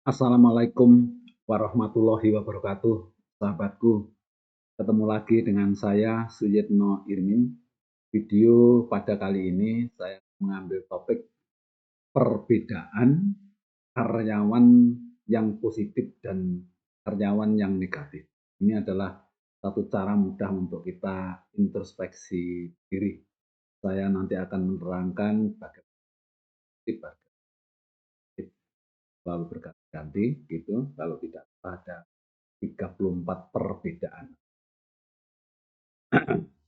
Assalamualaikum warahmatullahi wabarakatuh, sahabatku. Ketemu lagi dengan saya Suyitno Irmin. Video pada kali ini saya mengambil topik perbedaan karyawan yang positif dan karyawan yang negatif. Ini adalah satu cara mudah untuk kita introspeksi diri. Saya nanti akan menerangkan bagaimana lalu berganti-ganti gitu, kalau tidak ada 34 perbedaan.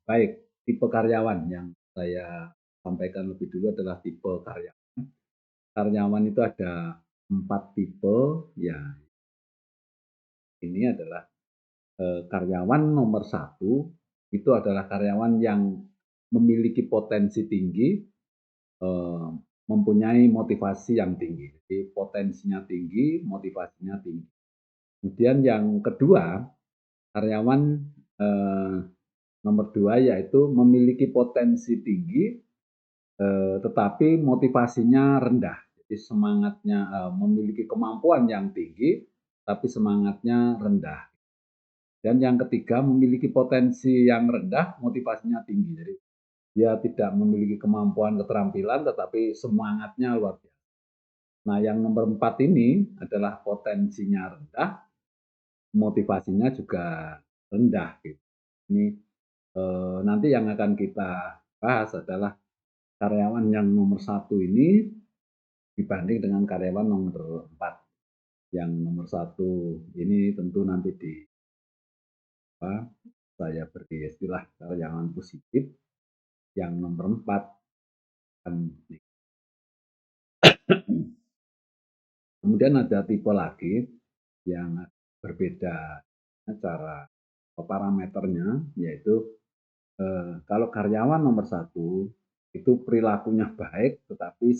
Baik, tipe karyawan yang saya sampaikan lebih dulu adalah tipe karyawan. Karyawan itu ada 4 tipe, ya ini adalah karyawan nomor 1, itu adalah karyawan yang memiliki potensi tinggi, mempunyai motivasi yang tinggi. Jadi potensinya tinggi, motivasinya tinggi. Kemudian yang kedua, karyawan nomor 2 yaitu memiliki potensi tinggi, tetapi motivasinya rendah. Jadi semangatnya memiliki kemampuan yang tinggi, tapi semangatnya rendah. Dan yang ketiga, memiliki potensi yang rendah, motivasinya tinggi. Jadi dia tidak memiliki kemampuan keterampilan, tetapi semangatnya luar biasa. Nah, yang nomor 4 ini adalah potensinya rendah, motivasinya juga rendah. Gitu. Ini nanti yang akan kita bahas adalah karyawan yang nomor 1 ini dibanding dengan karyawan nomor 4. Yang nomor 1 ini tentu nanti saya beri istilah karyawan positif, yang nomor 4 kan. Kemudian ada tipe lagi yang berbeda cara parameternya, yaitu kalau karyawan nomor 1 itu perilakunya baik, tetapi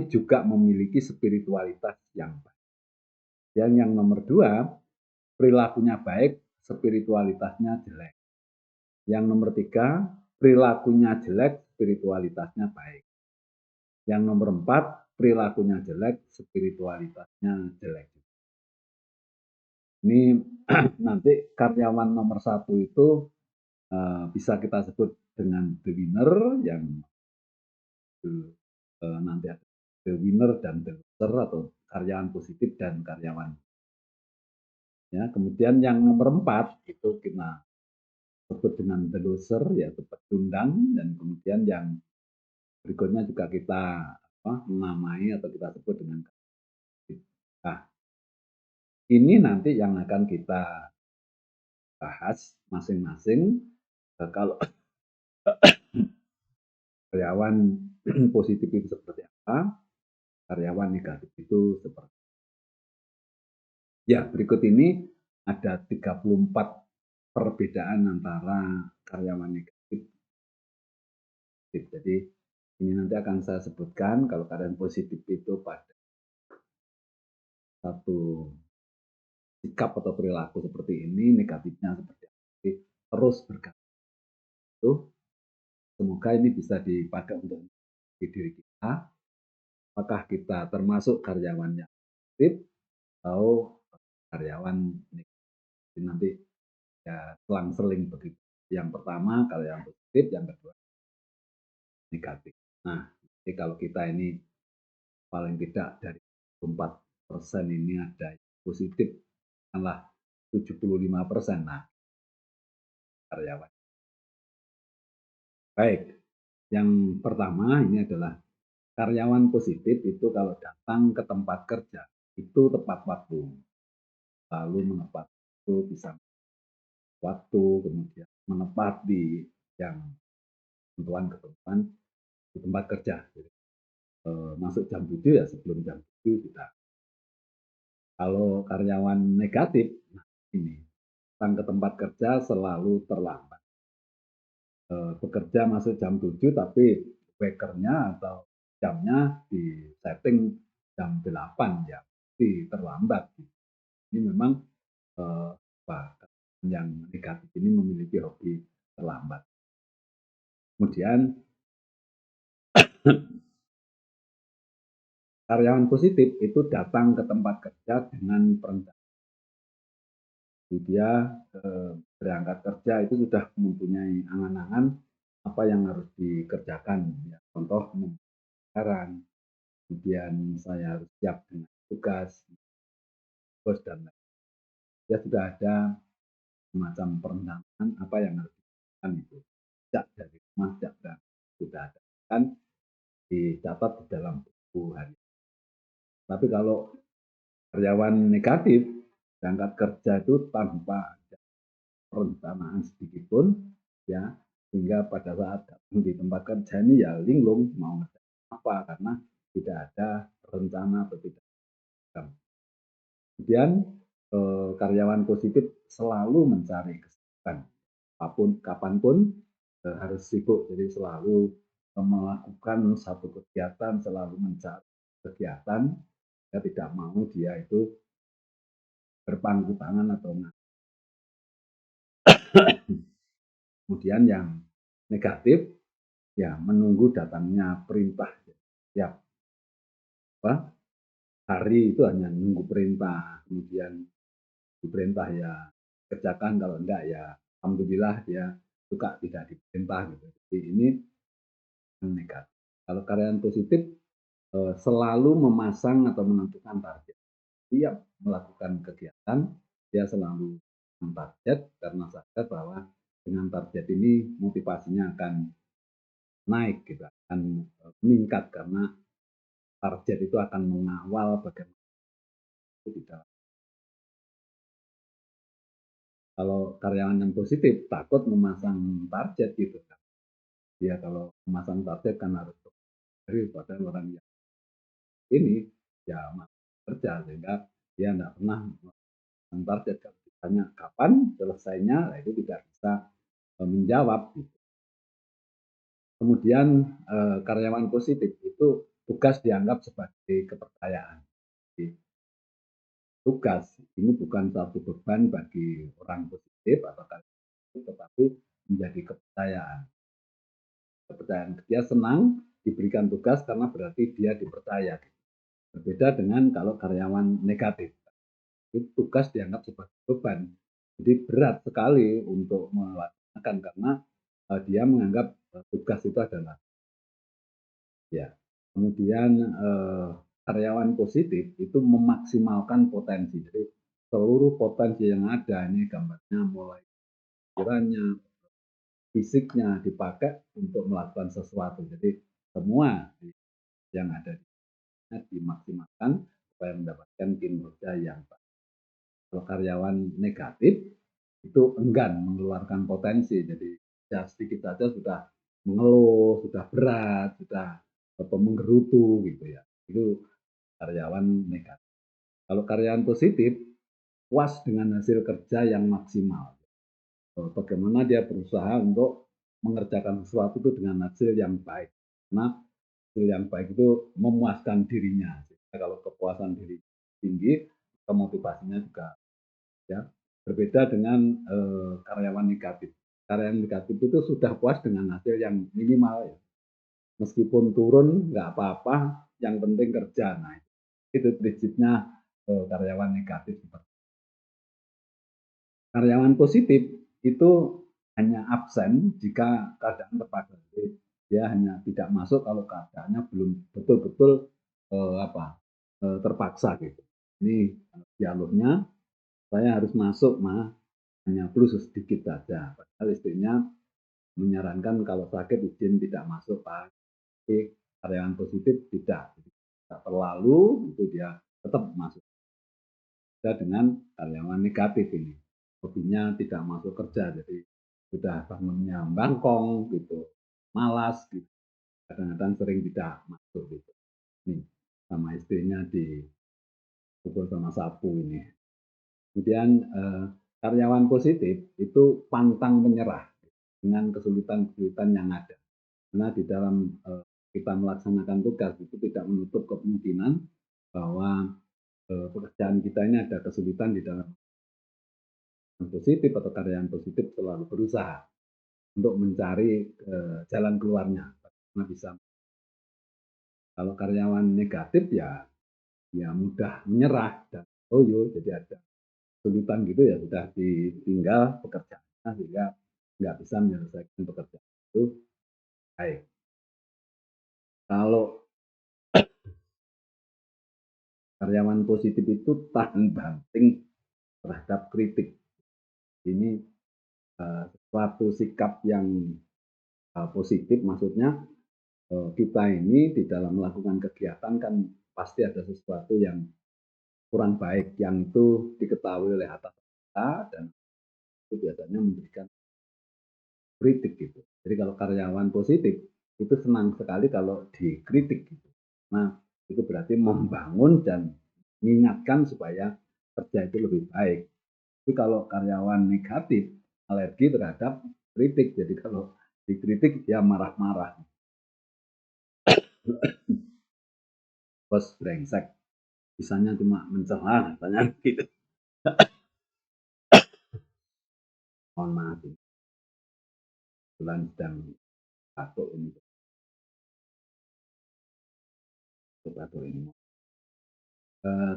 juga memiliki spiritualitas yang baik. Dan yang nomor 2, perilakunya baik, spiritualitasnya jelek. Yang nomor 3, perilakunya jelek, spiritualitasnya baik. Yang nomor 4, perilakunya jelek, spiritualitasnya jelek. Ini nanti karyawan nomor 1 itu bisa kita sebut dengan the winner, yang nanti ada the winner dan the loser, atau karyawan positif dan karyawan. Ya, kemudian yang nomor 4 itu kita sebut dengan the loser, yaitu pecundang, dan kemudian yang berikutnya juga kita menamai atau kita sebut dengan. Nah, ini nanti yang akan kita bahas masing-masing. Kalau karyawan positif itu seperti apa, karyawan negatif itu seperti apa. Ya, berikut ini ada 34 perbedaan antara karyawan negatif. Jadi ini nanti akan saya sebutkan. Kalau karyawan positif itu pada satu sikap atau perilaku seperti ini, negatifnya seperti apa. Jadi terus berganti. Semoga ini bisa dipakai untuk diri kita. Apakah kita termasuk karyawan yang positif atau karyawan negatif. Nanti ya selang-seling begitu. Yang pertama karyawan positif, yang kedua negatif. Nah, jadi kalau kita ini paling tidak dari 4% ini ada yang positif, katakanlah 75%. Nah, karyawan. Baik, yang pertama ini adalah karyawan positif itu kalau datang ke tempat kerja itu tepat waktu, lalu menepati waktu, bisa waktu, kemudian menepati yang ketentuan-ketentuan di tempat kerja. Jadi, masuk jam 7 ya sebelum jam 7 kita. Kalau karyawan negatif, nah ini datang ke tempat kerja selalu terlambat. Bekerja masuk jam 7 tapi wakernya atau jamnya di setting jam 8 ya, pasti terlambat. Ini memang yang negatif ini memiliki hobi terlambat. Kemudian Karyawan positif itu datang ke tempat kerja dengan perencanaan. Dia berangkat kerja itu sudah mempunyai angan-angan apa yang harus dikerjakan. Ya, contoh pembayaran, kemudian saya harus siap dengan tugas, bos dan lain. Dia sudah ada semacam perencanaan apa yang harus dilakukan itu. Sejak dari rumah, sejak berangkat sudah ada kan dicatat di dalam buku harian. Tapi kalau karyawan negatif berangkat kerja itu tanpa ada perencanaan sedikit pun, ya, sehingga pada saat datang di tempat kerja ini ya linglung mau ngerjain apa karena tidak ada rencana atau tidak ada. Kemudian karyawan positif selalu mencari kesibukan apapun kapanpun harus sibuk, jadi selalu melakukan satu kegiatan, selalu mencari kegiatan. Dia tidak mau dia itu berpangku tangan atau kemudian yang negatif ya menunggu datangnya perintah. Ya, apa, hari itu hanya menunggu perintah, kemudian diperintah ya kerjakan, kalau enggak ya alhamdulillah dia suka tidak diperintah gitu. Jadi ini yang negatif. Kalau karyawan positif selalu memasang atau menentukan target. Tiap melakukan kegiatan dia selalu target karena sadar bahwa dengan target ini motivasinya akan naik gitu, akan meningkat karena target itu akan mengawal bagaimana itu tidak. Kalau karyawan yang positif takut memasang target gitu kan. Dia kalau memasang target kan harus dari pada orang yang ini ya kerja sehingga dia tidak pernah memasang target. Kalau ditanya kapan selesainya, nah itu tidak bisa menjawab. Gitu. Kemudian karyawan positif itu tugas dianggap sebagai kepercayaan. Jadi, tugas ini bukan satu beban bagi orang positif atau karyawan positif, tetapi menjadi kepercayaan. Kepercayaan dia senang diberikan tugas karena berarti dia dipercaya. Berbeda dengan kalau karyawan negatif, itu tugas dianggap sebagai beban. Jadi berat sekali untuk melaksanakan karena dia menganggap tugas itu adalah ya. Kemudian karyawan positif itu memaksimalkan potensi. Jadi seluruh potensi yang ada ini gambarnya mulai pikirannya, fisiknya dipakai untuk melakukan sesuatu. Jadi semua yang ada dimaksimalkan supaya mendapatkan kinerja yang baik. Kalau karyawan negatif itu enggan mengeluarkan potensi, jadi ya sedikit saja sudah mengeluh, sudah berat, sudah menggerutu gitu ya. Itu karyawan negatif. Kalau karyawan positif puas dengan hasil kerja yang maksimal. Bagaimana dia berusaha untuk mengerjakan sesuatu itu dengan hasil yang baik. Karena hasil yang baik itu memuaskan dirinya. Sehingga kalau kepuasan diri tinggi, motivasinya juga ya berbeda dengan karyawan negatif. Karyawan negatif itu sudah puas dengan hasil yang minimal ya. Meskipun turun nggak apa-apa, yang penting kerja. Nah, itu prinsipnya karyawan negatif. Karyawan positif itu hanya absen jika keadaan terpaksa. Jadi dia hanya tidak masuk kalau keadaannya belum betul-betul terpaksa gitu. Ini dialognya saya harus masuk mah hanya perlu sedikit saja. Padahal istrinya menyarankan kalau sakit izin tidak masuk Pak. Tapi karyawan positif tidak. Jadi, tidak terlalu itu dia tetap masuk. Beda dengan karyawan negatif ini. Hobinya tidak masuk kerja, jadi sudah bangunnya bangkong gitu, malas gitu. Kadang-kadang sering tidak masuk gitu. Nih, sama istrinya dipukul sama sapu ini. Kemudian karyawan positif itu pantang menyerah dengan kesulitan-kesulitan yang ada. Karena di dalam kita melaksanakan tugas itu tidak menutup kemungkinan bahwa pekerjaan kita ini ada kesulitan di dalam positif atau karyawan positif selalu berusaha untuk mencari jalan keluarnya, bagaimana bisa Kalau karyawan negatif ya mudah menyerah dan loyo, jadi ada kesulitan gitu ya sudah ditinggal pekerjaannya sehingga nggak bisa menyelesaikan pekerjaan itu baik. Kalau karyawan positif itu tahan banting terhadap kritik. Ini suatu sikap yang positif, maksudnya kita ini di dalam melakukan kegiatan kan pasti ada sesuatu yang kurang baik yang itu diketahui oleh atasan kita dan itu biasanya memberikan kritik gitu. Jadi kalau karyawan positif itu senang sekali kalau dikritik gitu. Nah, itu berarti membangun dan mengingatkan supaya kerja itu lebih baik. Tapi kalau karyawan negatif alergi terhadap kritik. Jadi kalau dikritik dia marah-marah. Bos brengsek, bisanya cuma mencela katanya gitu. Mohon maaf, kebetulan sedang batuk ini, batuk ini.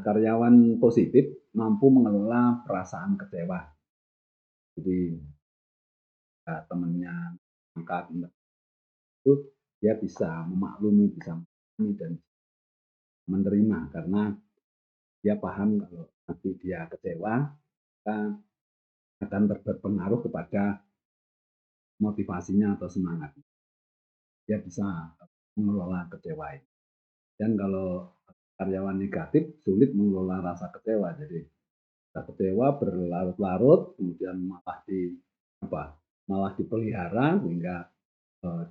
Karyawan positif mampu mengelola perasaan kecewa. Jadi temannya angkat itu dia bisa memaklumi, bisa memahami dan menerima karena dia paham kalau nanti dia kecewa, maka akan berpengaruh kepada motivasinya atau semangat. Dia bisa mengelola kecewa ini. Dan kalau karyawan negatif sulit mengelola rasa kecewa. Jadi rasa kecewa berlarut-larut, kemudian malah dipelihara sehingga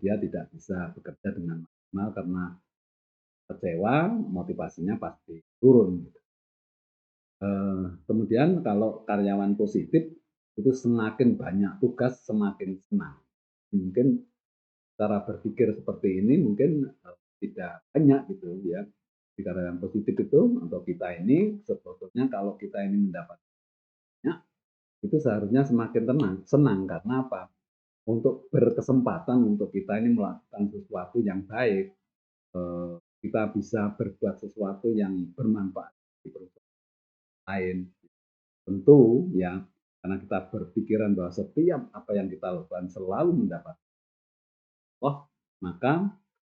dia tidak bisa bekerja dengan maksimal karena kecewa, motivasinya pasti turun. Kemudian kalau karyawan positif itu semakin banyak tugas semakin senang. Mungkin cara berpikir seperti ini mungkin tidak banyak gitu ya. Di karyawan positif itu untuk kita ini sebetulnya kalau kita ini mendapatnya itu seharusnya semakin senang karena apa? Untuk berkesempatan untuk kita ini melakukan sesuatu yang baik, kita bisa berbuat sesuatu yang bermanfaat di perusahaan lain. Tentu ya, karena kita berpikiran bahwa setiap apa yang kita lakukan selalu mendapat Allah, maka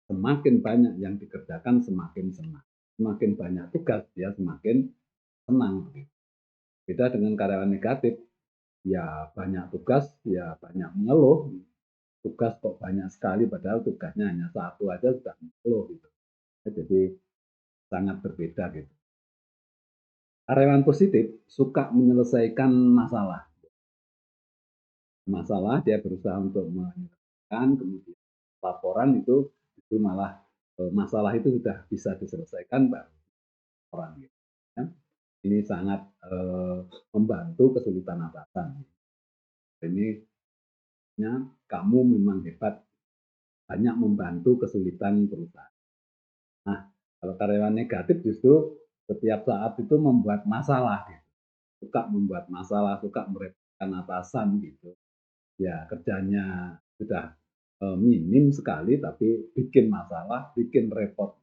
semakin banyak yang dikerjakan semakin senang. Semakin banyak tugas dia semakin senang. Beda dengan karyawan negatif, ya banyak tugas, ya banyak mengeluh. Tugas kok banyak sekali padahal tugasnya hanya satu aja sudah mengeluh gitu. Jadi sangat berbeda gitu. Karyawan positif suka menyelesaikan masalah. Masalah dia berusaha untuk menyelesaikan, kemudian laporan itu malah masalah itu sudah bisa diselesaikan baru orang gitu. Ya. Ini sangat membantu kesulitan atasan. Ini kamu memang hebat, banyak membantu kesulitan perusahaan. Nah, kalau karyawan negatif justru setiap saat itu membuat masalah, gitu. Suka membuat masalah, suka merepotkan atasan gitu. Ya kerjanya sudah minim sekali, tapi bikin masalah, bikin repot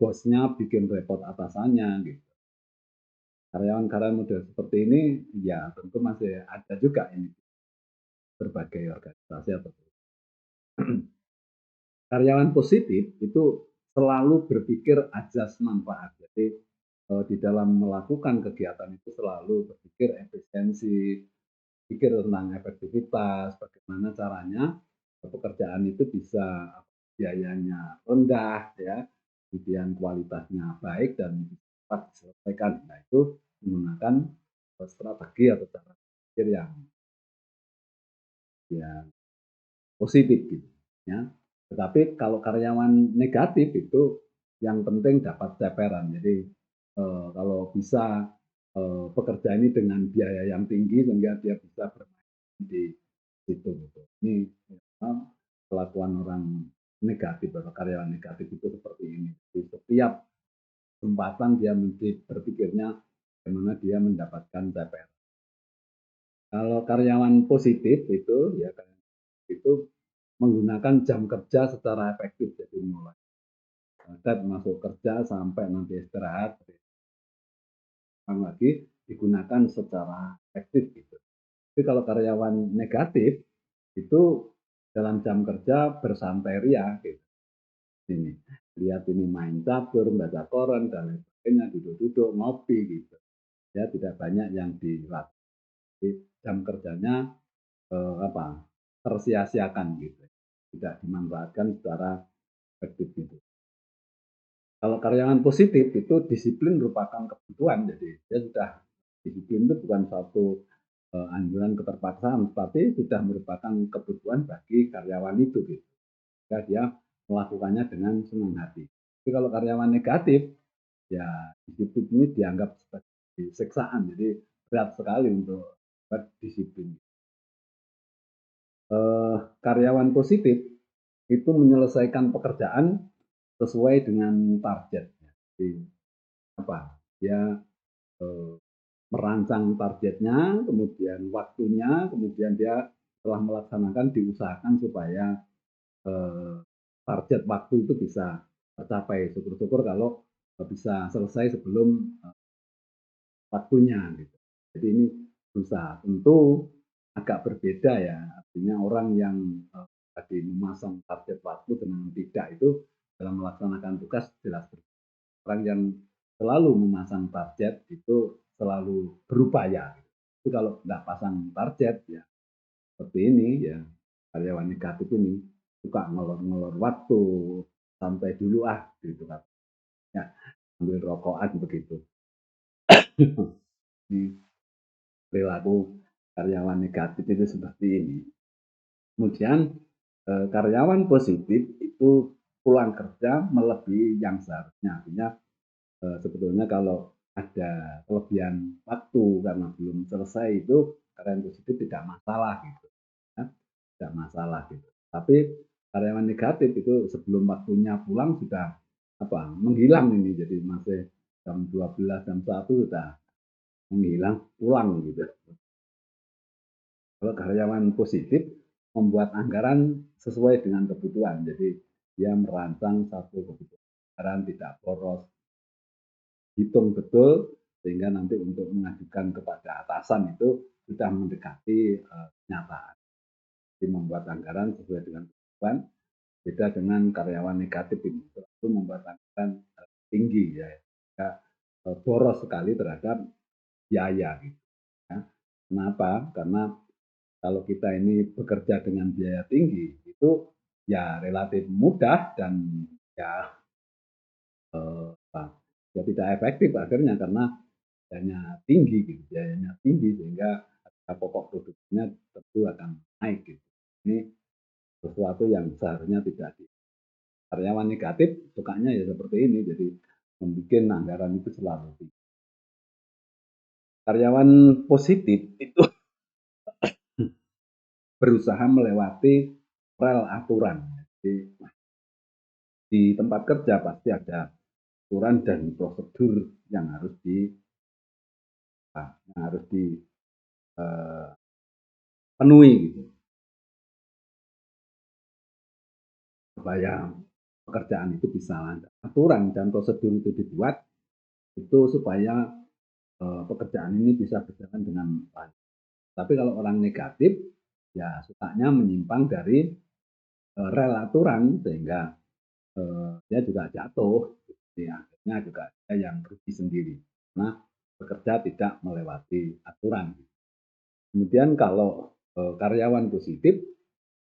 bosnya, bikin repot atasannya gitu. Karyawan-karyawan model seperti ini ya tentu masih ada juga ini berbagai organisasi atau karyawan positif itu selalu berpikir ajas manfaat. Jadi di dalam melakukan kegiatan itu selalu berpikir efisiensi, pikir tentang efektivitas, bagaimana caranya pekerjaan itu bisa biayanya rendah, ya, kemudian kualitasnya baik dan cepat diselesaikan. Nah itu menggunakan strategi atau cara pikir yang positif gitu, ya. Tetapi kalau karyawan negatif itu yang penting dapat ceperan. Jadi kalau bisa pekerja ini dengan biaya yang tinggi sehingga dia bisa bermain di situ gitu. Ini kelakuan orang negatif atau karyawan negatif itu seperti ini. Di setiap kesempatan dia mesti berpikirnya bagaimana dia mendapatkan CPR. Kalau karyawan positif itu menggunakan jam kerja secara efektif, jadi mulai Tet masuk kerja sampai nanti istirahat, ulang lagi digunakan secara efektif gitu. Tapi kalau karyawan negatif itu dalam jam kerja bersantai ria gitu. Ini lihat ini main catur, baca koran dan lain sebagainya, duduk-duduk ngopi gitu. Ya tidak banyak yang dilakukan. Jam kerjanya tersia-siakan gitu. Tidak dimanfaatkan secara efektif gitu. Kalau karyawan positif itu disiplin merupakan kebutuhan, jadi dia sudah disiplin itu bukan suatu anjuran keterpaksaan, tapi sudah merupakan kebutuhan bagi karyawan itu gitu. Jika dia melakukannya dengan senang hati. Tapi kalau karyawan negatif, ya disiplin ini dianggap sebagai siksaan, jadi berat sekali untuk disiplin. Karyawan positif itu menyelesaikan pekerjaan sesuai dengan target. Jadi apa? Dia eh, merancang targetnya, kemudian waktunya, kemudian dia telah melaksanakan, diusahakan supaya target waktu itu bisa tercapai. Syukur-syukur kalau bisa selesai sebelum waktunya gitu. Jadi ini berusaha. Tentu agak berbeda ya. Artinya orang yang tadi memasang target waktu dengan tidak itu dalam melaksanakan tugas jelas berbeda. Orang yang selalu memasang target itu selalu berupaya. Tapi kalau nggak pasang target ya seperti ini ya, karyawan negatif ini suka ngelor-ngelor waktu, santai dulu gitu kan. Ya, ambil rokokan begitu. Di perilaku karyawan negatif itu seperti ini. Kemudian karyawan positif itu pulang kerja melebihi yang seharusnya. Artinya sebetulnya kalau ada kelebihan waktu karena belum selesai itu karyawan positif tidak masalah gitu. Ya, tidak masalah gitu. Tapi karyawan negatif itu sebelum waktunya pulang sudah menghilang ini, jadi masih jam 12 jam 1 sudah menghilang pulang gitu. Kalau karyawan positif membuat anggaran sesuai dengan kebutuhan, jadi dia merancang satu kebutuhan anggaran tidak boros, hitung betul sehingga nanti untuk mengajukan kepada atasan itu sudah mendekati kenyataan. Jadi membuat anggaran sesuai dengan kebutuhan, beda dengan karyawan negatif ini itu membuat anggaran tinggi ya, boros sekali terhadap biaya gitu. Ya. Kenapa? Karena kalau kita ini bekerja dengan biaya tinggi itu ya relatif mudah dan ya ya tidak efektif akhirnya karena biayanya tinggi gitu, biayanya tinggi sehingga harga pokok produknya tentu akan naik gitu. Ini sesuatu yang seharusnya tidak di karyawan negatif sukanya ya seperti ini, jadi membuat anggaran itu selalu tinggi. Karyawan positif itu berusaha melewati rel aturan. Jadi, di tempat kerja pasti ada aturan dan prosedur yang harus dipenuhi gitu supaya pekerjaan itu bisa lancar. Aturan dan prosedur itu dibuat itu supaya pekerjaan ini bisa berjalan dengan baik. Tapi kalau orang negatif ya sukanya menyimpang dari rel aturan sehingga dia juga jatuh. Jadi akhirnya juga ada yang rugi sendiri karena bekerja tidak melewati aturan. Kemudian kalau karyawan positif,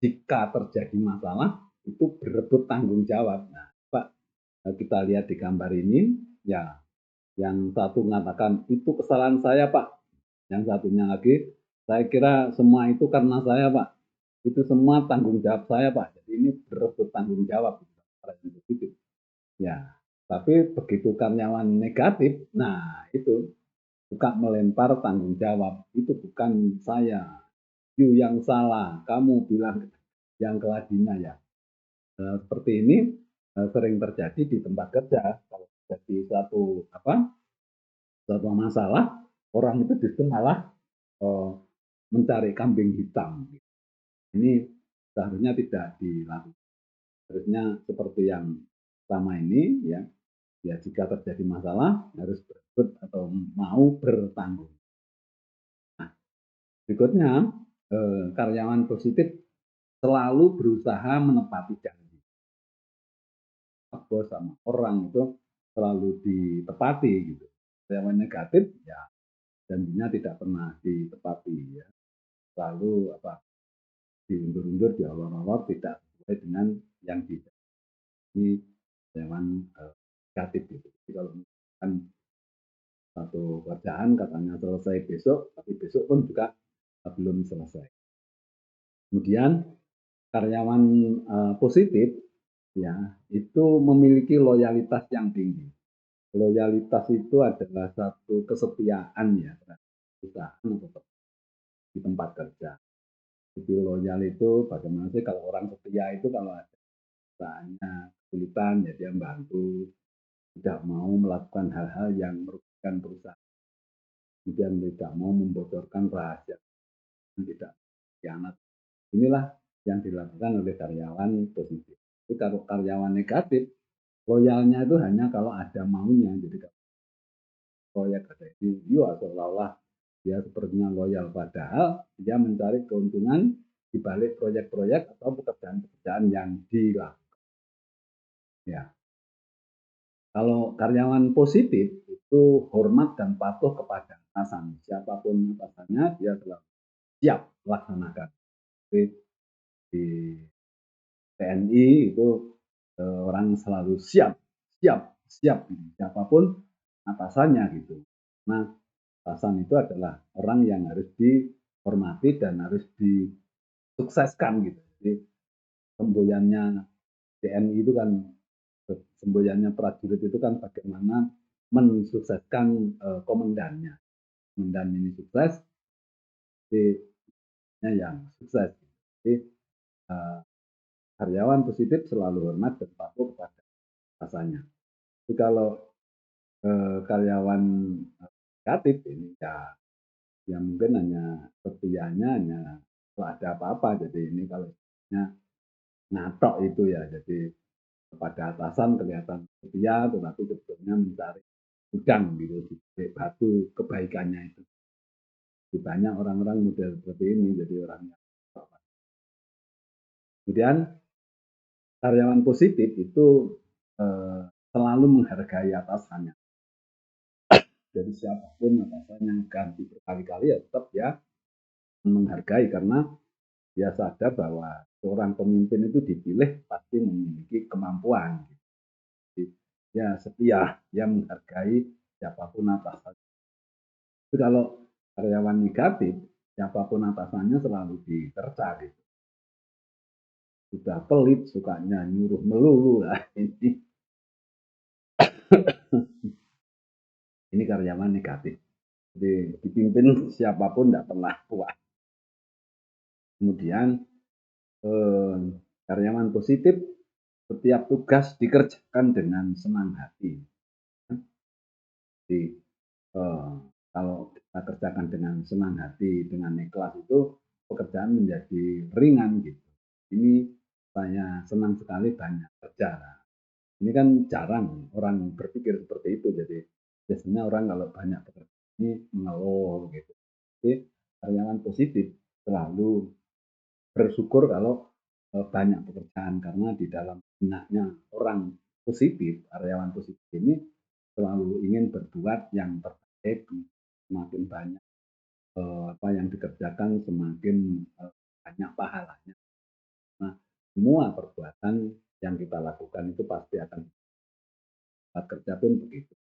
jika terjadi masalah itu berebut tanggung jawab. Nah, Pak, kita lihat di gambar ini, ya yang satu mengatakan itu kesalahan saya Pak, yang satunya lagi saya kira semua itu karena saya Pak, itu semua tanggung jawab saya Pak. Jadi ini berebut tanggung jawab karyawan positif. Ya, tapi begitu karyawan negatif, nah itu suka melempar tanggung jawab. Itu bukan saya, you yang salah, kamu bilang yang keladinya ya. Seperti ini sering terjadi di tempat kerja. Kalau jadi suatu masalah, orang itu justru malah uh, mencari kambing hitam. Ini seharusnya tidak dilakukan. Harusnya seperti yang selama ini ya, ya jika terjadi masalah harus berebut atau mau bertanggung. Nah, berikutnya karyawan positif selalu berusaha menepati janji. Bos sama orang itu selalu ditepati gitu. Karyawan negatif ya janjinya tidak pernah ditepati ya. Selalu diundur-undur, diolor-olor, tidak sesuai dengan yang ini karyawan negatif gitu. Jadi kalau misalkan satu kerjaan katanya selesai besok, tapi besok pun juga belum selesai. Kemudian karyawan positif ya itu memiliki loyalitas yang tinggi. Loyalitas itu adalah satu kesetiaan ya terhadap perusahaan atau di tempat kerja. Jadi loyal itu bagaimana sih kalau orang setia itu kalau ada perusahaannya kesulitan ya dia membantu, tidak mau melakukan hal-hal yang merugikan perusahaan, kemudian tidak mau membocorkan rahasia, tidak khianat. Inilah yang dilakukan oleh karyawan positif. Tapi kalau karyawan negatif, loyalnya itu hanya kalau ada maunya. Jadi kalau proyek ada ini, seolah-olah dia sepertinya loyal, padahal dia mencari keuntungan di balik proyek-proyek atau pekerjaan-pekerjaan yang dilakukan. Ya. Kalau karyawan positif itu hormat dan patuh kepada atasan. Siapapun atasannya, dia selalu siap melaksanakan. Jadi di TNI itu orang selalu siap, siap, siap. Siapapun atasannya gitu. Nah, atasan itu adalah orang yang harus dihormati dan harus disukseskan gitu. Jadi semboyannya TNI itu kan semboyannya prajurit itu kan bagaimana mensukseskan komandannya. Komandan ini sukses, jadi yang sukses. Jadi karyawan positif selalu hormat dan patuh kepada atasannya. Tapi kalau karyawan negatif ini ya, ya mungkin hanya setianya hanya kalau ada apa-apa. Jadi ini kalau ngatok itu ya, jadi kepada atasan kelihatan setia, tetapi sebetulnya mencari udang gitu, di batu kebaikannya itu. Di banyak orang-orang model seperti ini, jadi orangnya. Kemudian karyawan positif itu selalu menghargai atasannya. Jadi siapapun atasannya ganti berkali-kali ya tetap ya menghargai karena dia sadar bahwa seorang pemimpin itu dipilih pasti memiliki kemampuan. Jadi ya setia, dia menghargai siapapun atasannya. Tapi kalau karyawan negatif, siapapun atasannya selalu diterca gitu. Sudah pelit, sukanya nyuruh melulu lah ini. Ini karyawan negatif. Jadi dipimpin siapapun tidak pernah puas. Kemudian karyawan positif setiap tugas dikerjakan dengan senang hati. Jadi kalau kita kerjakan dengan senang hati, dengan ikhlas itu pekerjaan menjadi ringan gitu. Ini saya senang sekali banyak kerja. Ini kan jarang orang berpikir seperti itu. Jadi biasanya orang kalau banyak pekerjaan ini mengeluh gitu. Jadi karyawan positif selalu bersyukur kalau banyak pekerjaan karena di dalam benaknya orang positif, karyawan positif ini selalu ingin berbuat yang terbaik, semakin banyak apa yang dikerjakan semakin banyak pahalanya. Nah, semua perbuatan yang kita lakukan itu pasti akan kerja pun begitu.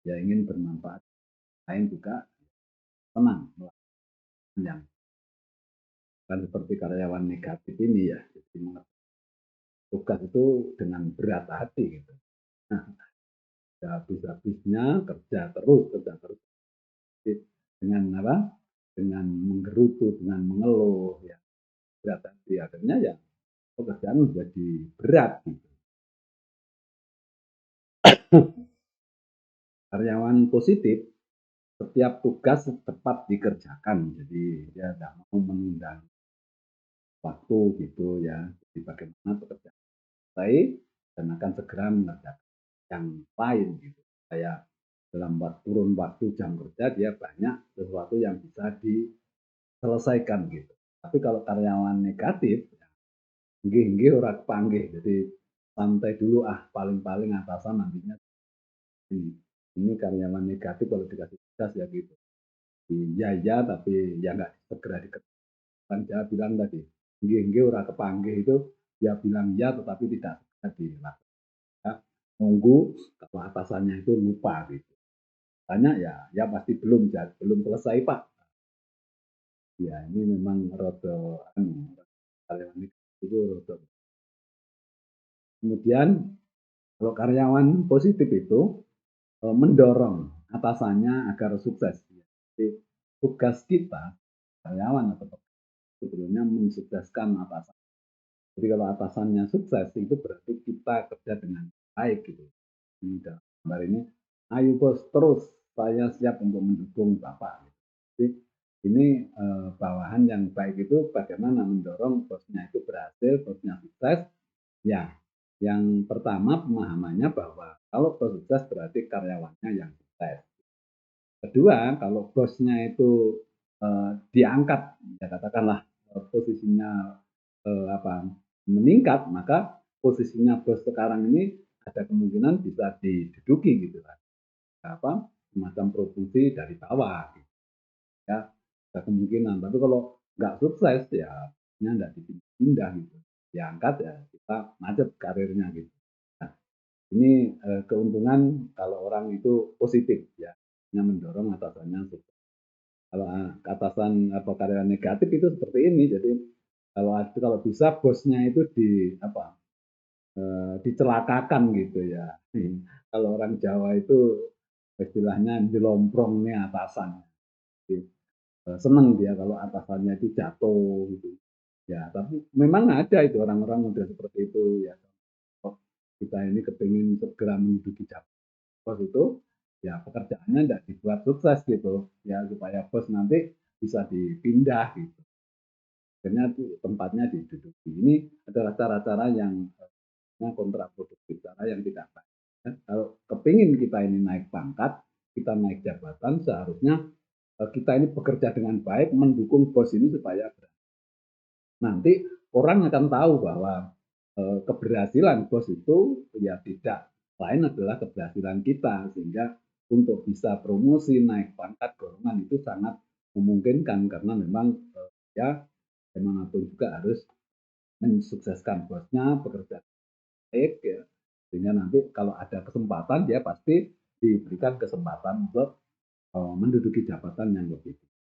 Ya ingin bermanfaat, lain juga senang melakukan yang kan seperti karyawan negatif ini ya. Jadi tugas itu dengan berat hati gitu. Nah, habis-habisnya kerja terus. Jadi, dengan apa? Dengan menggerutu, dengan mengeluh, ya berat hati akhirnya ya pekerjaan menjadi berat gitu. Karyawan positif setiap tugas tepat dikerjakan, jadi dia tidak mau menunda waktu gitu ya. Jadi bagaimana pekerjaan selesai dan akan segera mengerjakan yang lain gitu. Kayak dalam kurun waktu jam kerja dia banyak sesuatu yang bisa diselesaikan gitu. Tapi kalau karyawan negatif, nggih ora kepanggih. Jadi santai dulu paling-paling atasan nantinya ini. Ini karyawan negatif kalau dikasih tugas ya gitu. Iya tapi ya nggak segera dikerjakan. Dia bilang tadi, nggih ora kepanggih itu dia bilang ya tetapi tidak segera dilakukan. Ya, nunggu kalau atasannya itu lupa gitu. Tanya ya pasti belum selesai Pak. Ya ini memang rada karyawan negatif itu rada. Kemudian kalau karyawan positif itu mendorong atasannya agar sukses. Jadi tugas kita karyawan atau sebetulnya mensukseskan atasan. Jadi kalau atasannya sukses itu berarti kita kerja dengan baik gitu. Ini dalam gambar ini, ayo bos terus saya siap untuk mendukung Bapak. Jadi ini bawahan yang baik itu bagaimana mendorong bosnya itu berhasil, bosnya sukses. Ya, yang pertama pemahamannya bahwa kalau bos sukses berarti karyawannya yang sukses. Kedua, kalau bosnya itu diangkat, ya katakanlah posisinya meningkat, maka posisinya bos sekarang ini ada kemungkinan bisa diduduki gitu kan. Semacam promosi dari bawah gitu. Ya, ada kemungkinan. Tapi kalau nggak sukses ya nggak dipindah gitu. Diangkat ya kita macet karirnya gitu. Nah, ini keuntungan kalau orang itu positif ya, mendorong atasannya sukses. Kalau atasan karyawan negatif itu seperti ini. Jadi kalau bisa bosnya itu dicelakakan gitu ya. Kalau orang Jawa itu istilahnya jelomprong nih atasan. Jadi, seneng dia kalau atasannya itu jatuh gitu. Ya, tapi memang ada itu orang-orang udah seperti itu ya. Kalau kita ini kepingin segera menduduki jabatan bos itu, ya pekerjaannya tidak dibuat sukses gitu, ya supaya bos nanti bisa dipindah gitu. Akhirnya tempatnya diduduki. Ini adalah cara-cara yang kontraproduktif, cara yang tidak baik. Ya, kalau kepingin kita ini naik pangkat, kita naik jabatan, seharusnya kita ini bekerja dengan baik, mendukung bos ini supaya nanti orang akan tahu bahwa keberhasilan bos itu ya tidak lain adalah keberhasilan kita, sehingga untuk bisa promosi naik pangkat golongan itu sangat memungkinkan karena memang ya bagaimanapun juga harus mensukseskan bosnya bekerja baik ya, sehingga nanti kalau ada kesempatan dia pasti diberikan kesempatan untuk menduduki jabatan yang lebih tinggi.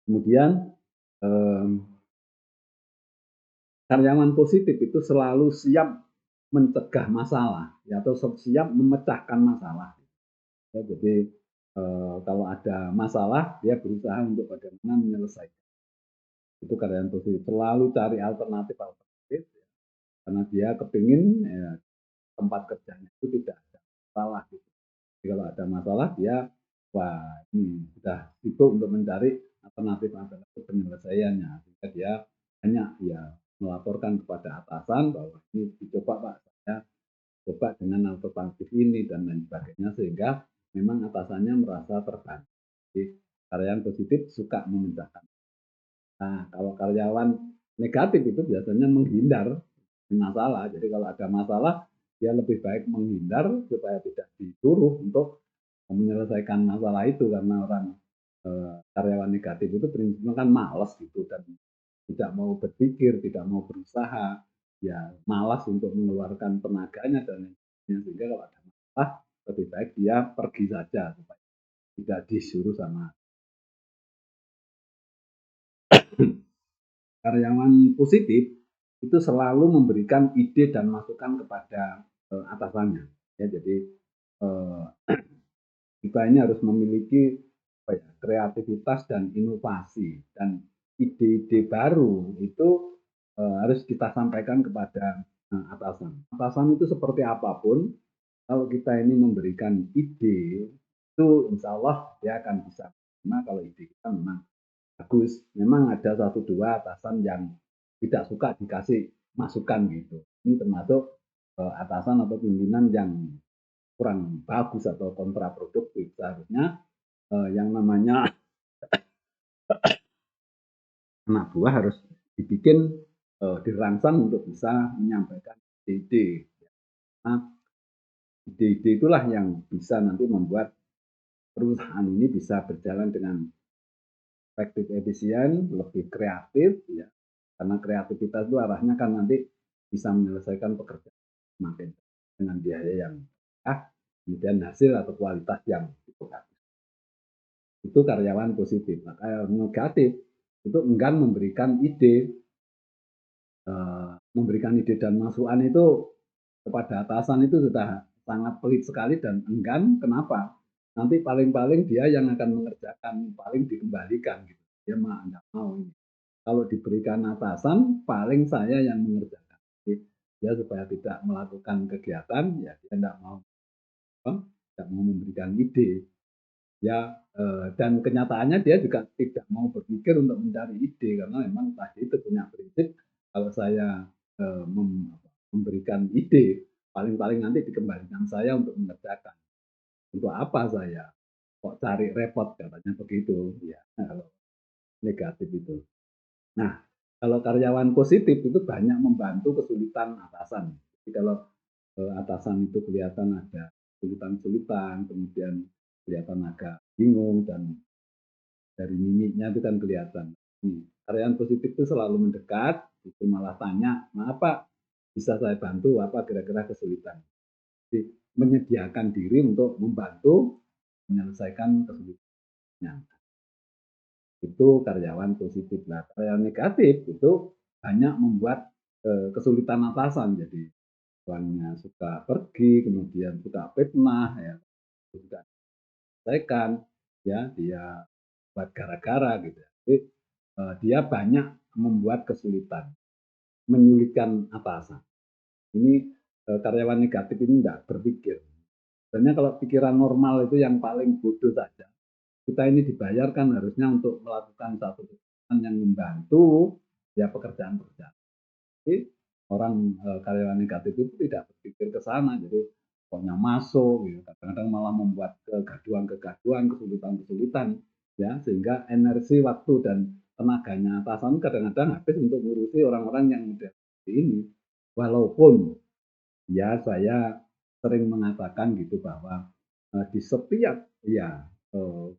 Kemudian karyawan positif itu selalu siap mencegah masalah ya, atau siap memecahkan masalah. Ya, jadi kalau ada masalah dia berusaha untuk bagaimana menyelesaikan. Itu karyawan positif selalu cari alternatif ya, karena dia kepingin ya, tempat kerjanya itu tidak ada masalah gitu. Jadi kalau ada masalah dia wah ini sudah sibuk untuk mencari alternatif penyelesaiannya, sehingga dia hanya ya melaporkan kepada atasan bahwa ini dicoba Pak, saya coba dengan alternatif ini dan lain sebagainya, sehingga memang atasannya merasa terbantu. Jadi karyawan positif suka memecahkan. Nah, kalau karyawan negatif itu biasanya menghindar masalah. Jadi kalau ada masalah, dia lebih baik menghindar supaya tidak disuruh untuk menyelesaikan masalah itu, karena orang karyawan negatif itu prinsipnya kan malas gitu dan tidak mau berpikir, tidak mau berusaha, ya malas untuk mengeluarkan tenaganya dan lain-lain. Sehingga kalau ada masalah, lebih baik dia pergi saja supaya tidak disuruh sama karyawan positif itu selalu memberikan ide dan masukan kepada atasannya. Ya, jadi eh, kita ini harus memiliki kreativitas dan inovasi, dan ide-ide baru itu harus kita sampaikan kepada atasan. Atasan itu seperti apapun, kalau kita ini memberikan ide, itu insya Allah dia akan bisa menerima kalau ide kita memang bagus. Memang ada satu dua atasan yang tidak suka dikasih masukan gitu. Ini termasuk atasan atau pimpinan yang kurang bagus atau kontraproduktif. Seharusnya yang namanya anak buah harus dibikin dirangsang untuk bisa menyampaikan ide-ide. Nah, ide-ide itulah yang bisa nanti membuat perusahaan ini bisa berjalan dengan efektif, efisien, lebih kreatif, ya. Karena kreativitas itu arahnya kan nanti bisa menyelesaikan pekerjaan semakin dengan biaya yang kemudian hasil atau kualitas yang cukup bagus. Itu karyawan positif. Nah, karyawan negatif itu enggan memberikan ide dan masukan itu kepada atasan itu sudah sangat pelit sekali dan enggan. Kenapa? Nanti paling-paling dia yang akan mengerjakan, paling dikembalikan gitu. Dia mah enggak mau ini. Kalau diberikan atasan, paling saya yang mengerjakan. Jadi, dia supaya tidak melakukan kegiatan, ya dia enggak mau, enggak mau memberikan ide. Ya, dan kenyataannya dia juga tidak mau berpikir untuk mencari ide karena memang tadi itu punya prinsip kalau saya memberikan ide, paling-paling nanti dikembalikan saya untuk mengerjakan. Untuk apa saya kok cari repot katanya begitu ya, kalau negatif itu. Nah, kalau karyawan positif itu banyak membantu kesulitan atasan. Jadi kalau atasan itu kelihatan ada kesulitan-kesulitan, kemudian kelihatan agak bingung dan dari mimiknya itu kan kelihatan. Karyawan positif itu selalu mendekat, itu malah tanya, "Maaf Pak, bisa saya bantu apa kira-kira kesulitan?" Jadi menyediakan diri untuk membantu menyelesaikan kesulitannya. Itu karyawan positif. Nah, karyawan negatif itu banyak membuat kesulitan atasan. Jadi orangnya suka pergi, kemudian suka fitnah, ya, suka selesaikan, ya dia buat gara-gara gitu. Jadi dia banyak membuat kesulitan, menyulitkan atasan. Ini karyawan negatif ini tidak berpikir. Sebenarnya kalau pikiran normal itu yang paling bodoh saja. Kita ini dibayarkan harusnya untuk melakukan satu pekerjaan yang membantu ya pekerjaan-pekerjaan. Tapi orang karyawan negatif itu tidak berpikir ke sana, jadi pokoknya masuk, gitu. Kadang-kadang malah membuat kegaduhan-kegaduhan, kesulitan-kesulitan, ya sehingga energi, waktu dan tenaganya atasan kadang-kadang habis untuk ngurusi orang-orang yang udah seperti ini. Walaupun ya saya sering mengatakan gitu bahwa di setiap ya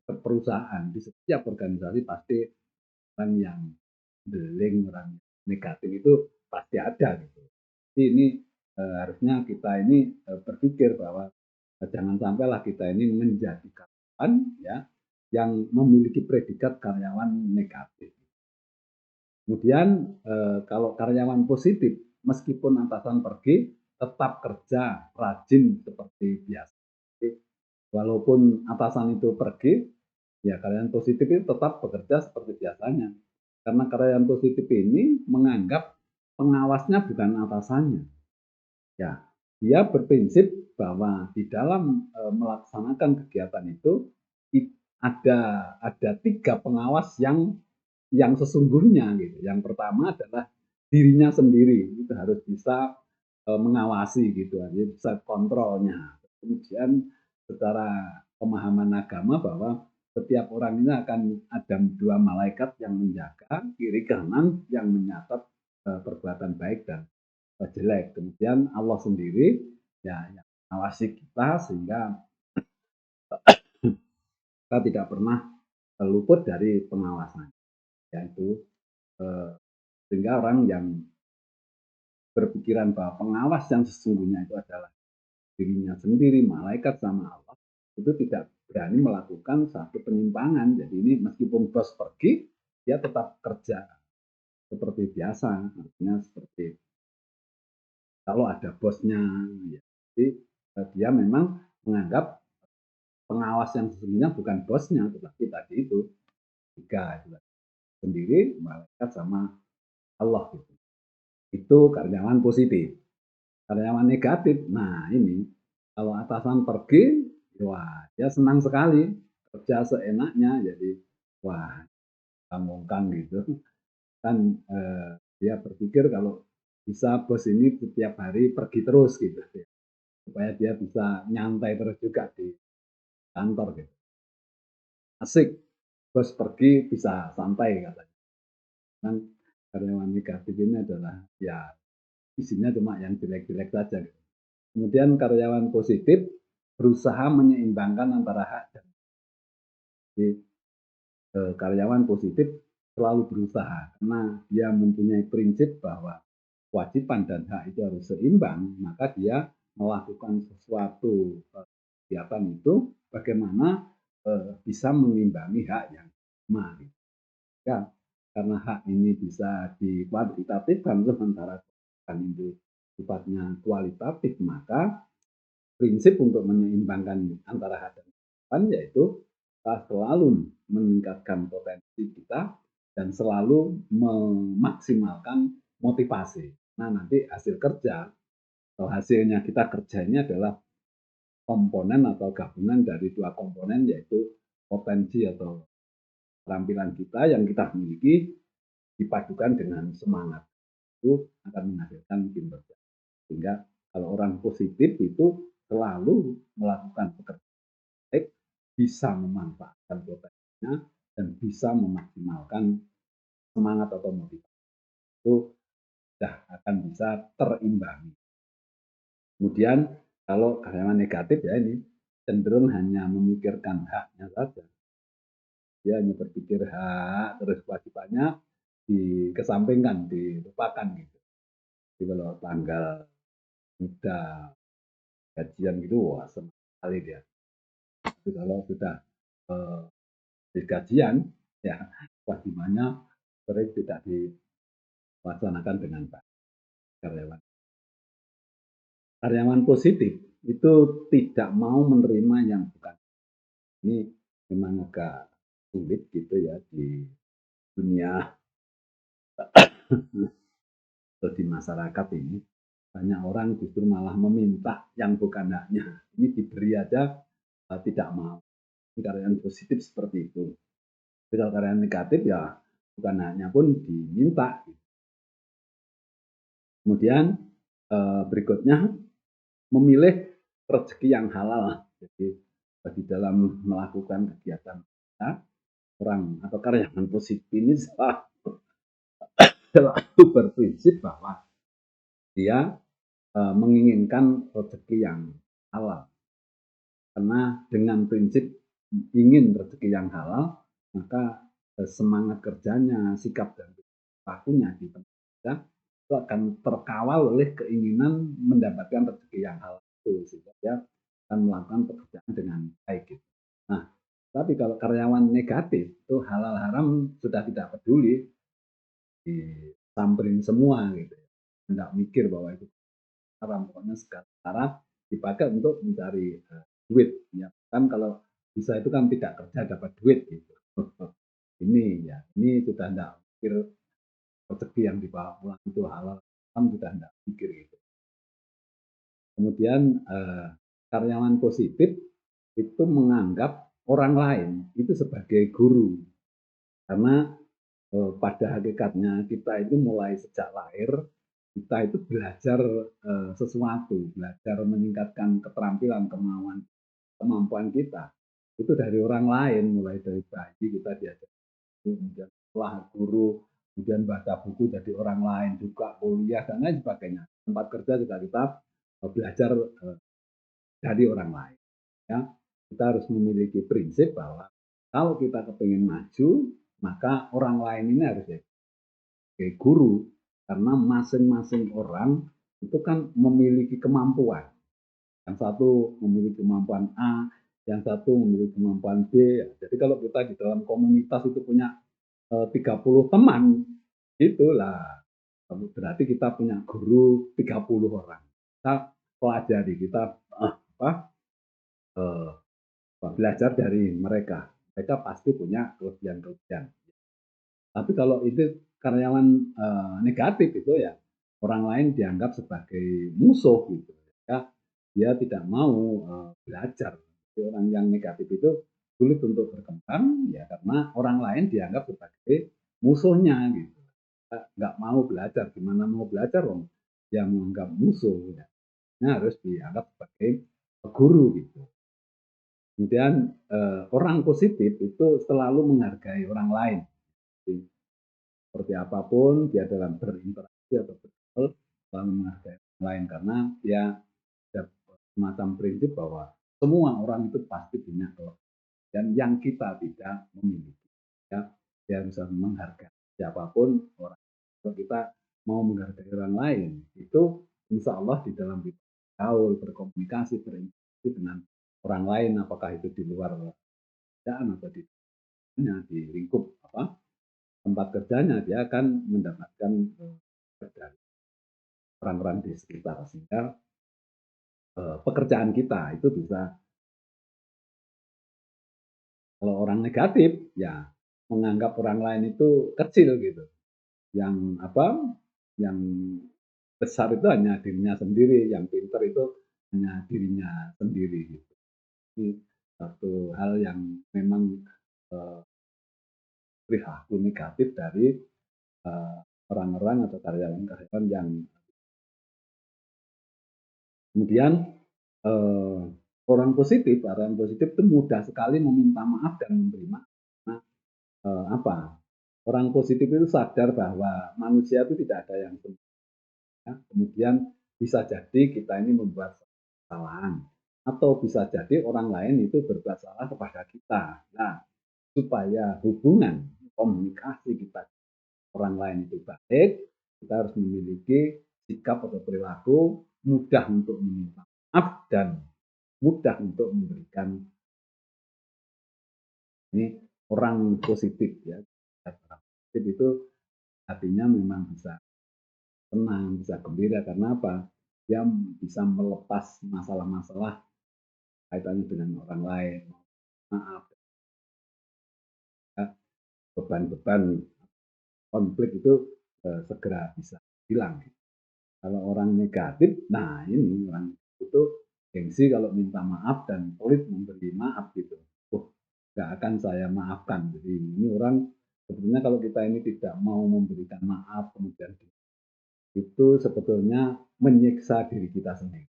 perusahaan, di setiap organisasi pasti orang yang beling, orang negatif itu pasti ada gitu. Jadi ini harusnya kita ini berpikir bahwa jangan sampailah kita ini menjadi karyawan ya yang memiliki predikat karyawan negatif. Kemudian kalau karyawan positif, meskipun atasan pergi, tetap kerja rajin seperti biasa. Jadi, walaupun atasan itu pergi, ya karyawan positif itu tetap bekerja seperti biasanya. Karena karyawan positif ini menganggap pengawasnya bukan atasannya. Ya, dia berprinsip bahwa di dalam melaksanakan kegiatan itu ada tiga pengawas yang sesungguhnya gitu. Yang pertama adalah dirinya sendiri itu harus bisa mengawasi gitu, jadi bisa kontrolnya. Kemudian secara pemahaman agama bahwa setiap orang ini akan ada dua malaikat yang menjaga kiri kanan yang menyatat perbuatan baik dan jelek. Kemudian Allah sendiri ya yang mengawasi kita sehingga kita tidak pernah luput dari pengawasan. Yaitu sehingga orang yang berpikiran bahwa pengawas yang sesungguhnya itu adalah dirinya sendiri, malaikat sama Allah, itu tidak berani melakukan satu penyimpangan. Jadi ini meskipun bos pergi, dia tetap kerja seperti biasa. Artinya seperti kalau ada bosnya, ya. Jadi dia memang menganggap pengawas yang sesungguhnya bukan bosnya, tetapi tadi itu tiga sendiri, malaikat sama Allah gitu. Itu karyawan positif. Karyawan negatif, nah ini kalau atasan pergi, wah dia senang sekali kerja seenaknya, jadi wah bangongkan gitu kan dia berpikir kalau bisa bos ini setiap hari pergi terus gitu ya, supaya dia bisa nyantai terus juga di kantor gitu. Asik, bos pergi bisa santai katanya. Kan karyawan negatif ini adalah ya isinya cuma yang jelek-jelek saja gitu. Kemudian karyawan positif berusaha menyeimbangkan antara hak dan jadi, karyawan positif selalu berusaha karena dia mempunyai prinsip bahwa kewajiban dan hak itu harus seimbang, maka dia melakukan sesuatu kegiatan itu bagaimana bisa mengimbangi hak yang sama. Ya, karena hak ini bisa dikuantitatifkan sementara kan itu sifatnya kualitatif, maka prinsip untuk menyeimbangkan antara hak dan kewajiban yaitu kita selalu meningkatkan potensi kita dan selalu memaksimalkan motivasi. Nah, nanti hasil kerja atau hasilnya kita kerja ini adalah komponen atau gabungan dari dua komponen yaitu potensi atau keterampilan kita yang kita miliki dipadukan dengan semangat itu akan menghasilkan kinerja. Sehingga kalau orang positif itu selalu melakukan pekerjaan baik, bisa memanfaatkan potensinya dan bisa memaksimalkan semangat atau motivasi itu sudah akan bisa terimbangi. Kemudian kalau karyawan negatif ya ini cenderung hanya memikirkan haknya saja. Dia hanya berpikir hak terus kewajibannya dikesampingkan, dilupakan gitu. Jadi kalau tanggal udah gajian gitu, wah senang sekali dia. Tapi kalau sudah di gajian, ya kewajibannya sering tidak dilaksanakan dengan baik karyawan. Karyawan positif itu tidak mau menerima yang bukan. Ini memang agak sulit gitu ya di dunia atau di masyarakat ini. Banyak orang justru malah meminta yang bukan haknya. Ini diberi aja tidak mau. Ini karyawan positif seperti itu. Tapi kalau karyawan negatif ya bukan haknya pun diminta. Kemudian berikutnya memilih rezeki yang halal. Jadi di dalam melakukan kegiatan kita, orang atau karyawan positif ini selalu berprinsip bahwa dia menginginkan rezeki yang halal. Karena dengan prinsip ingin rezeki yang halal, maka semangat kerjanya, sikap dan perilakunya di tempat kerja itu akan terkawal oleh keinginan mendapatkan rezeki yang halal itu sehingga dia akan melakukan pekerjaan dengan baik. Gitu. Nah, tapi kalau karyawan negatif itu halal haram sudah tidak peduli, disamperin semua gitu. Tidak mikir bahwa itu haram, pokoknya sekarang dipakai untuk mencari duit. Ya kan kalau bisa itu kan tidak kerja dapat duit gitu. Ini ya, ini sudah tidak pikir rezeki yang dibawa pulang itu halal, kan sudah tidak pikir gitu. Kemudian karyawan positif itu menganggap orang lain itu sebagai guru karena pada hakikatnya kita itu mulai sejak lahir kita itu belajar sesuatu, belajar meningkatkan keterampilan, kemampuan kita itu dari orang lain, mulai dari bayi kita diajar, kemudian setelah guru, kemudian baca buku jadi orang lain juga kuliah dan lain sebagainya. Tempat kerja juga kita belajar dari orang lain. Ya, kita harus memiliki prinsip bahwa kalau kita kepingin maju, maka orang lain ini harus sebagai guru karena masing-masing orang itu kan memiliki kemampuan. Yang satu memiliki kemampuan A, yang satu memiliki kemampuan B. Jadi kalau kita di dalam komunitas itu punya 30 teman, itulah berarti kita punya guru 30 orang. Kita pelajari, kita eh, belajar dari mereka. Mereka pasti punya kelebihan-kelebihan. Tapi kalau itu karyawan negatif itu ya orang lain dianggap sebagai musuh gitu. Ya, dia tidak mau belajar. Jadi orang yang negatif itu sulit untuk berkembang ya karena orang lain dianggap sebagai musuhnya gitu. Nggak mau belajar, gimana mau belajar dong? yang menganggap musuh, ya, harus dianggap sebagai guru gitu. Kemudian orang positif itu selalu menghargai orang lain. Jadi, seperti apapun dia dalam berinteraksi atau bergaul selalu menghargai orang lain karena dia ada semacam prinsip bahwa semua orang itu pasti punya kelebihan dan yang kita tidak memiliki. Ya, dia bisa menghargai siapapun orang. Kalau kita mau menghargai orang lain, itu insya Allah di dalam bergaul, berkomunikasi, berinteraksi dengan orang lain, apakah itu di luar kerjaan atau di lingkup tempat kerjanya, dia akan mendapatkan dari orang-orang di sekitar sehingga pekerjaan kita itu bisa. Kalau orang negatif ya menganggap orang lain itu kecil gitu, yang yang besar itu hanya dirinya sendiri, yang pintar itu hanya dirinya sendiri gitu. Ini satu hal yang memang perilaku negatif dari orang-orang atau karyawan-karyawan yang kemudian eh, orang positif itu mudah sekali meminta maaf dan memberi maaf. Nah, orang positif itu sadar bahwa manusia itu tidak ada yang sempurna. Ya. Kemudian bisa jadi kita ini membuat kesalahan atau bisa jadi orang lain itu berbuat salah kepada kita. Nah, supaya hubungan komunikasi kita orang lain itu baik, kita harus memiliki sikap atau perilaku mudah untuk meminta maaf dan mudah untuk memberikan. Ini orang positif ya. Orang positif itu artinya memang bisa tenang, bisa gembira karena apa? Dia bisa melepas masalah-masalah kaitannya dengan orang lain. Maaf, ya, beban-beban konflik itu segera bisa hilang. Kalau orang negatif, nah ini orang itu gengsi kalau minta maaf dan pelit memberi maaf gitu. Nggak akan saya maafkan. Jadi ini orang sebetulnya kalau kita ini tidak mau memberikan maaf kemudian itu sebetulnya menyiksa diri kita sendiri.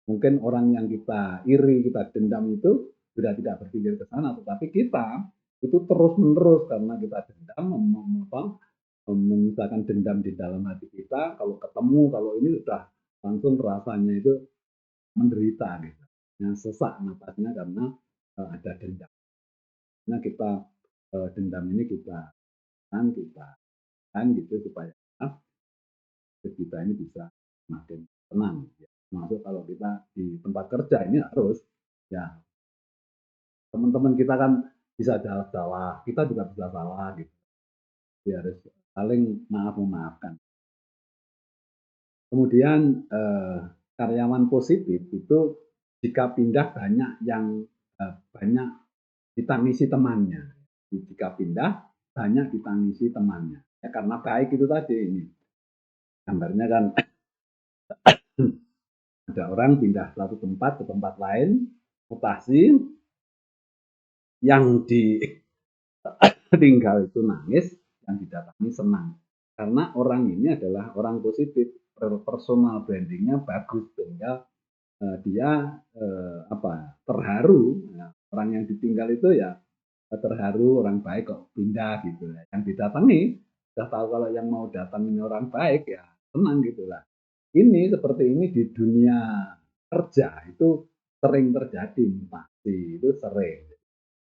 Mungkin orang yang kita iri, kita dendam itu sudah tidak berpikir ke sana, tetapi kita itu terus-menerus karena kita dendam, menyisakan dendam di dalam hati kita. Kalau ketemu, kalau ini sudah langsung rasanya itu menderita gitu. Yang sesak napasnya karena ada dendam. Nah kita dendam ini kita gitu supaya kita ini bisa makin tenang. Ya. Masuk kalau kita di tempat kerja ini harus ya teman-teman kita kan bisa salah, kita juga bisa salah gitu. Jadi harus saling maaf memaafkan. Kemudian karyawan positif itu jika pindah banyak yang banyak ditangisi temannya. Jika pindah banyak ditangisi temannya. Ya karena baik itu tadi ini. Gambarnya kan ada orang pindah satu tempat ke tempat lain, mutasi, yang ditinggal itu nangis, yang didatangi senang. Karena orang ini adalah orang positif, personal brandingnya bagus, sehingga dia terharu. Nah, orang yang ditinggal itu ya terharu, orang baik kok pindah gitu. Yang didatangi, sudah tahu kalau yang mau datangin orang baik ya senang gitulah. Ini seperti ini di dunia kerja itu sering terjadi, pasti itu sering.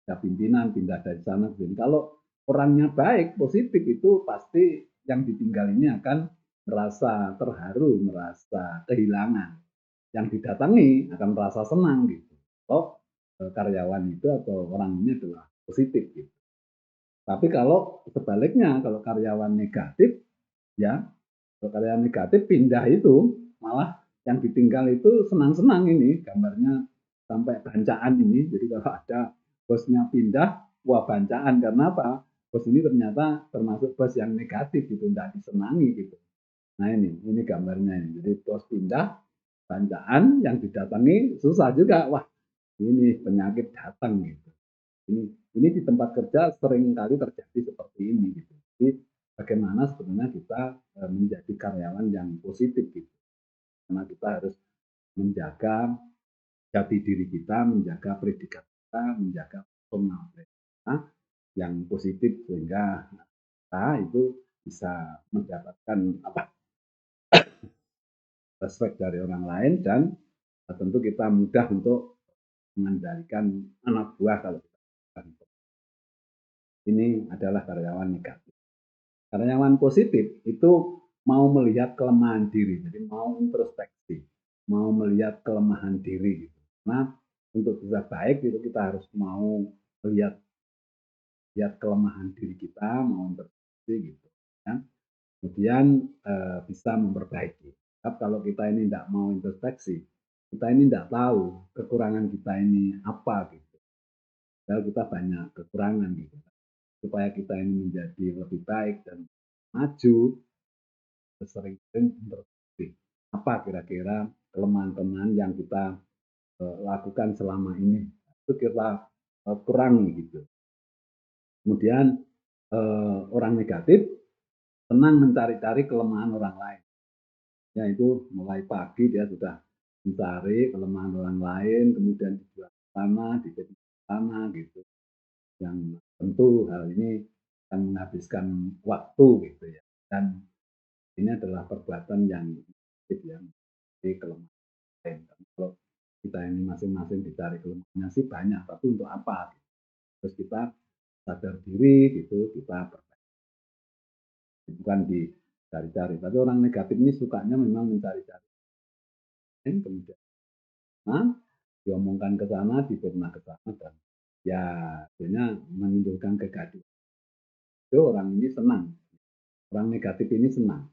Ya pimpinan pindah dari sana ke sini. Kalau orangnya baik, positif itu pasti yang ditinggal ini akan merasa terharu, merasa kehilangan. Yang didatangi akan merasa senang gitu. Kalau karyawan itu atau orang ini adalah positif gitu. Tapi kalau sebaliknya, kalau karyawan negatif, ya kalau karyawan negatif pindah itu malah yang ditinggal itu senang-senang ini gambarnya sampai bancaan ini. Jadi kalau ada bosnya pindah, wah bancaan karena apa? Bos ini ternyata termasuk bos yang negatif gitu, tidak disenangi gitu. Nah ini gambarnya ini. Jadi bos pindah, bancaan yang didatangi susah juga. Wah ini penyakit datang gitu. Ini di tempat kerja sering kali terjadi seperti ini gitu. Jadi bagaimana sebetulnya kita menjadi karyawan yang positif gitu. Karena kita harus menjaga jati diri kita, menjaga predikat kita, menjaga personal brand kita yang positif sehingga kita itu bisa mendapatkan respect dari orang lain dan tentu kita mudah untuk mengendalikan anak buah kalau kita lakukan. Ini adalah karyawan negatif. Karyawan positif itu mau melihat kelemahan diri, jadi mau introspeksi, mau melihat kelemahan diri gitu. Nah, untuk bisa baik itu kita harus mau melihat kelemahan diri kita, mau introspeksi gitu ya. Kemudian bisa memperbaiki. Tapi kalau kita ini tidak mau introspeksi, kita ini tidak tahu kekurangan kita ini apa gitu. Padahal kita banyak kekurangan gitu. Supaya kita ini menjadi lebih baik dan maju, sering-sering introspeksi. Apa kira-kira kelemahan-kelemahan yang kita lakukan selama ini? Itu kita kurangi gitu. Kemudian orang negatif senang mencari-cari kelemahan orang lain. Ya itu mulai pagi dia sudah mencari kelemahan orang lain, kemudian dijual ke sana, dijadi sana gitu. Yang tentu hal ini akan menghabiskan waktu gitu ya. Dan ini adalah perbuatan yang negatif ya, jadi kelemahan lain. Kalau kita ini masing-masing dicari kelemahannya sih banyak, tapi untuk apa? Terus kita sadar diri gitu, kita bukan dicari-cari. Tapi orang negatif ini sukanya memang mencari-cari. Kemudian diomongkan ke sana, difitnah ke sana, dan ya akhirnya menimbulkan kegaduhan. Itu orang ini senang, orang negatif ini senang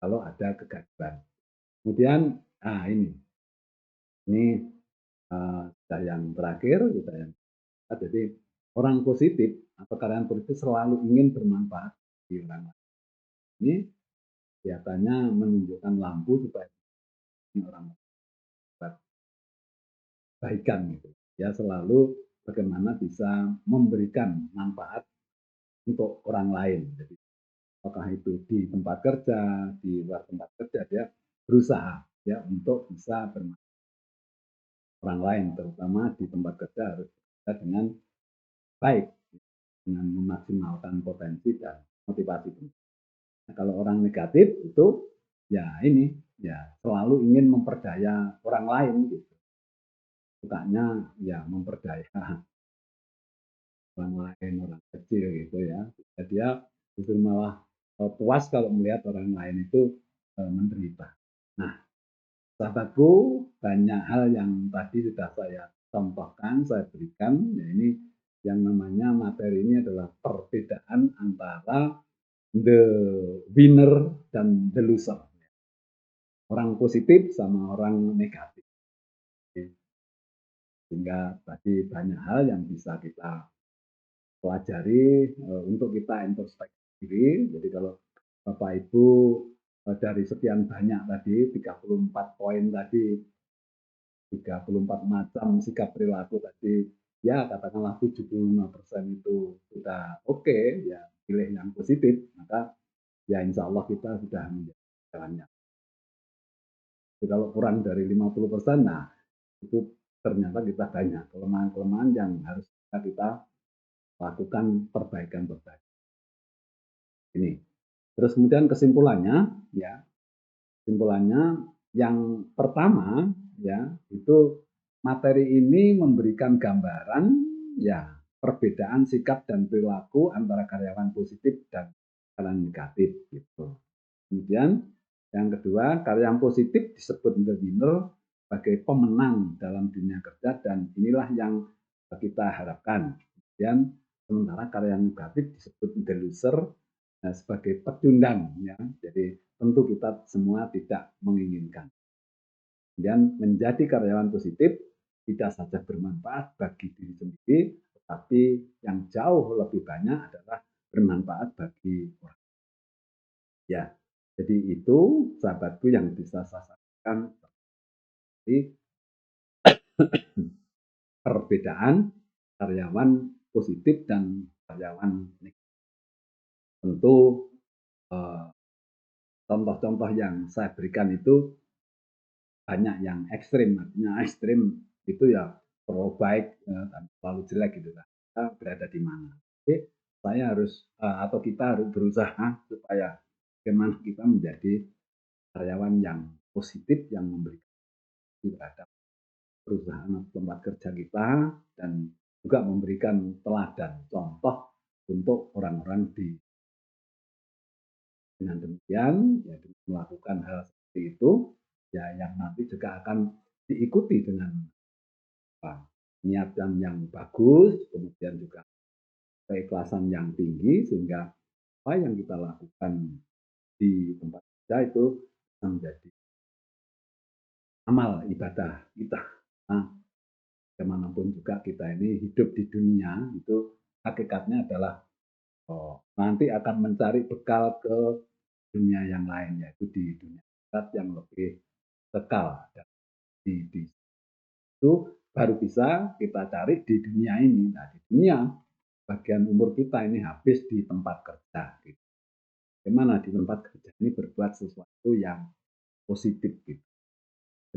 kalau ada kegaduhan. Kemudian, ini yang terakhir, jadi orang positif atau karyawan positif selalu ingin bermanfaat di orang lain. Ini kelihatannya menunjukkan lampu supaya orang baikan gitu. Ya selalu bagaimana bisa memberikan manfaat untuk orang lain. Jadi apakah itu di tempat kerja, di luar tempat kerja, dia berusaha ya untuk bisa bermanfaat orang lain, terutama di tempat kerja harus bekerja dengan baik, dengan memaksimalkan potensi dan motivasi. Nah, kalau orang negatif itu ya ini ya selalu ingin memperdaya orang lain gitu. Sukanya ya memperdaya orang lain, orang kecil gitu ya. Jadi dia justru malah puas kalau melihat orang lain itu menderita. Nah, sahabatku, banyak hal yang tadi sudah saya contohkan, saya berikan. Ya ini yang namanya materi ini adalah perbedaan antara the winner dan the loser. Orang positif sama orang negatif. Sehingga tadi banyak hal yang bisa kita pelajari untuk kita introspeksi diri. Jadi kalau Bapak Ibu dari sekian banyak tadi 34 poin tadi, 34 macam sikap perilaku tadi, ya katakanlah 75% itu sudah oke, ya pilih yang positif, maka ya insya Allah kita sudah menjadi jalannya. Jadi kalau kurang dari 50%, nah itu ternyata kita banyak kelemahan-kelemahan yang harus kita lakukan perbaikan-perbaikan. Ini. Terus kemudian kesimpulannya yang pertama ya itu materi ini memberikan gambaran ya perbedaan sikap dan perilaku antara karyawan positif dan karyawan negatif gitu. Kemudian yang kedua, karyawan positif disebut the winner sebagai pemenang dalam dunia kerja dan inilah yang kita harapkan. Kemudian sementara karyawan negatif disebut the loser sebagai pecundang ya. Jadi tentu kita semua tidak menginginkan. Kemudian menjadi karyawan positif tidak saja bermanfaat bagi diri sendiri, tetapi yang jauh lebih banyak adalah bermanfaat bagi orang. Ya, jadi itu sahabatku yang bisa saya sampaikan. Jadi perbedaan karyawan positif dan karyawan negatif. Tentu eee, contoh-contoh yang saya berikan itu banyak yang ekstrim, artinya ekstrim itu ya terlalu baik, dan terlalu jelek gitu kan. Kita berada di mana. Jadi saya harus, atau kita harus berusaha supaya bagaimana kita menjadi karyawan yang positif, yang memberikan terhadap perusahaan atau tempat kerja kita, dan juga memberikan teladan, contoh untuk orang-orang di dengan demikian, ya dengan melakukan hal seperti itu, ya yang nanti juga akan diikuti dengan apa, niatan yang bagus, kemudian juga keikhlasan yang tinggi, sehingga apa yang kita lakukan di tempat kerja itu menjadi amal ibadah kita. Nah, bagaimanapun juga kita ini hidup di dunia itu hakikatnya adalah nanti akan mencari bekal ke dunia yang lain, yaitu di dunia akhirat yang lebih kekal. Dan di itu baru bisa kita cari di dunia ini. Nah, di dunia bagian umur kita ini habis di tempat kerja. Gitu. Bagaimana di tempat kerja ini berbuat sesuatu yang positif. Gitu.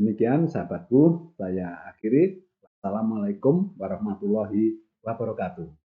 Demikian sahabatku, saya akhiri. Wassalamualaikum warahmatullahi wabarakatuh.